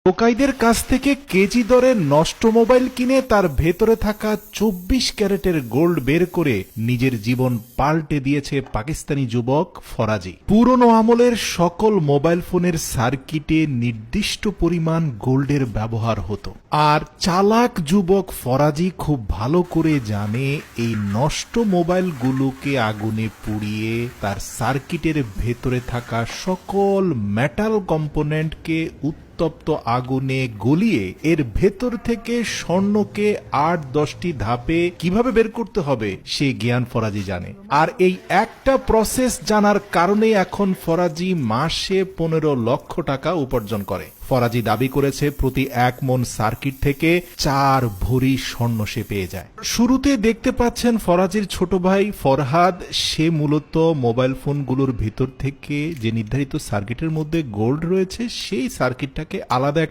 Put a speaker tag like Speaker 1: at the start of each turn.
Speaker 1: টোকাইদের কাছ থেকে কেজি দরে নষ্ট মোবাইল কিনে তার ভেতরে থাকা ২৪ ক্যারেটের গোল্ড বের করে নিজের জীবন পাল্টে দিয়েছে পাকিস্তানি যুবক ফরাজি। পুরনো আমলের সকল মোবাইল ফোনের সার্কিটে নির্দিষ্ট পরিমাণ গোল্ডের ব্যবহার হতো, আর চালাক যুবক ফরাজি খুব ভালো করে জানে এই নষ্ট মোবাইলগুলোকে আগুনে পুড়িয়ে তার সার্কিটের ভেতরে থাকা সকল মেটাল কম্পোনেন্টকে উত্তপ্ত আগুনে গলিয়ে এর ভেতর থেকে স্বর্ণকে ৮-১০টি ধাপে কিভাবে বের করতে হবে সে জ্ঞান ফরাজি জানে। আর এই একটা প্রসেস জানার কারণে এখন ফরাজি মাসে ১৫ লক্ষ টাকা উপার্জন করে। ফরাজি দাবি করেছে প্রতি ১ মণ সার্কিট থেকে ৪ ভরি স্বর্ণ সে পেয়ে যায়। শুরুতে দেখতে পাচ্ছেন ফরাজির ছোট ভাই ফরহাদ, সে মূলত মোবাইল ফোনগুলোর ভিতর থেকে যে নির্ধারিত সার্কিটের মধ্যে গোল্ড রয়েছে সেই সার্কিটটাকে আলাদা